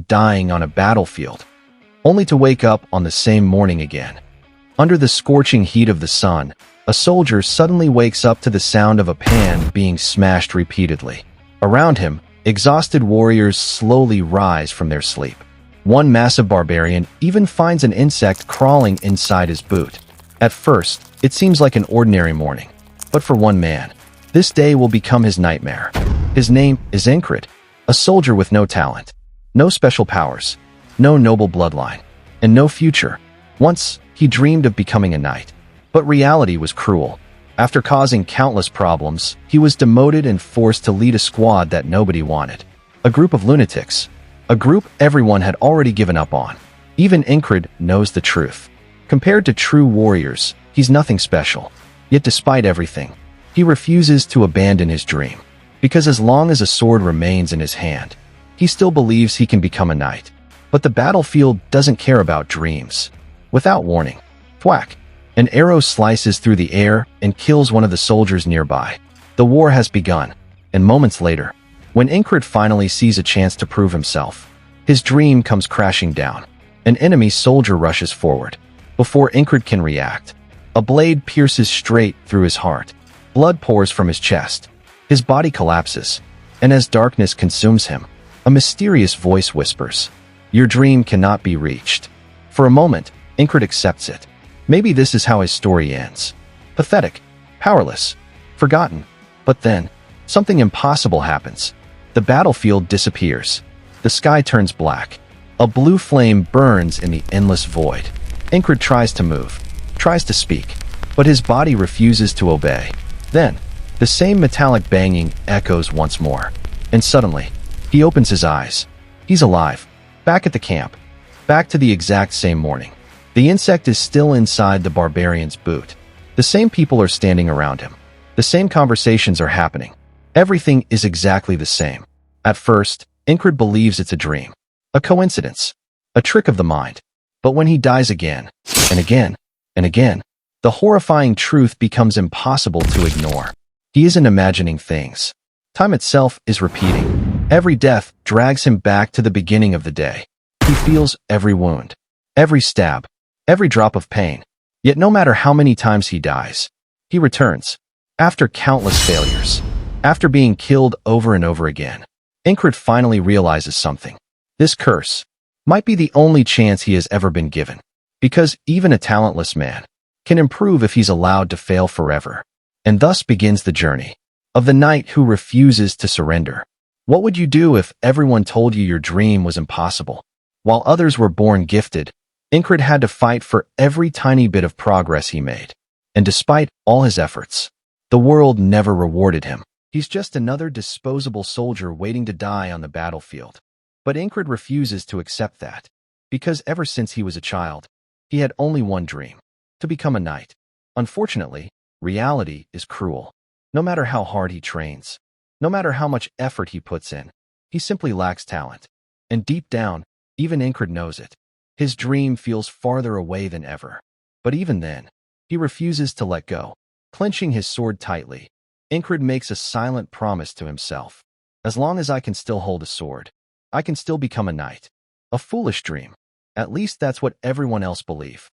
dying on a battlefield, only to wake up on the same morning again. Under the scorching heat of the sun, a soldier suddenly wakes up to the sound of a pan being smashed repeatedly. Around him, exhausted warriors slowly rise from their sleep. One massive barbarian even finds an insect crawling inside his boot. At first, it seems like an ordinary morning. But for one man, this day will become his nightmare. His name is Encrid, a soldier with no talent, no special powers, no noble bloodline, and no future. Once, he dreamed of becoming a knight. But reality was cruel. After causing countless problems, he was demoted and forced to lead a squad that nobody wanted. A group of lunatics. A group everyone had already given up on. Even Encrid knows the truth. Compared to true warriors, he's nothing special. Yet despite everything, he refuses to abandon his dream. Because as long as a sword remains in his hand, he still believes he can become a knight. But the battlefield doesn't care about dreams. Without warning, thwack! An arrow slices through the air and kills one of the soldiers nearby. The war has begun, and moments later, when Encrid finally sees a chance to prove himself, his dream comes crashing down. An enemy soldier rushes forward. Before Encrid can react, a blade pierces straight through his heart. Blood pours from his chest. His body collapses, and as darkness consumes him, a mysterious voice whispers, "Your dream cannot be reached." For a moment, Encrid accepts it. Maybe this is how his story ends. Pathetic, powerless, forgotten. But then, something impossible happens. The battlefield disappears. The sky turns black. A blue flame burns in the endless void. Encrid tries to move, tries to speak, but his body refuses to obey. Then, the same metallic banging echoes once more. And suddenly, he opens his eyes. He's alive. Back at the camp. Back to the exact same morning. The insect is still inside the barbarian's boot. The same people are standing around him. The same conversations are happening. Everything is exactly the same. At first, Encrid believes it's a dream, a coincidence, a trick of the mind. But when he dies again, and again, and again, the horrifying truth becomes impossible to ignore. He isn't imagining things. Time itself is repeating. Every death drags him back to the beginning of the day. He feels every wound, every stab, every drop of pain. Yet no matter how many times he dies, he returns. After countless failures, after being killed over and over again, Encrid finally realizes something. This curse might be the only chance he has ever been given. Because even a talentless man can improve if he's allowed to fail forever. And thus begins the journey of the knight who refuses to surrender. What would you do if everyone told you your dream was impossible? While others were born gifted, Encrid had to fight for every tiny bit of progress he made. And despite all his efforts, the world never rewarded him. He's just another disposable soldier waiting to die on the battlefield. But Encrid refuses to accept that. Because ever since he was a child, he had only one dream: to become a knight. Unfortunately, reality is cruel. No matter how hard he trains, no matter how much effort he puts in, he simply lacks talent. And deep down, even Encrid knows it. His dream feels farther away than ever. But even then, he refuses to let go. Clenching his sword tightly, Encrid makes a silent promise to himself. As long as I can still hold a sword, I can still become a knight. A foolish dream. At least that's what everyone else believes.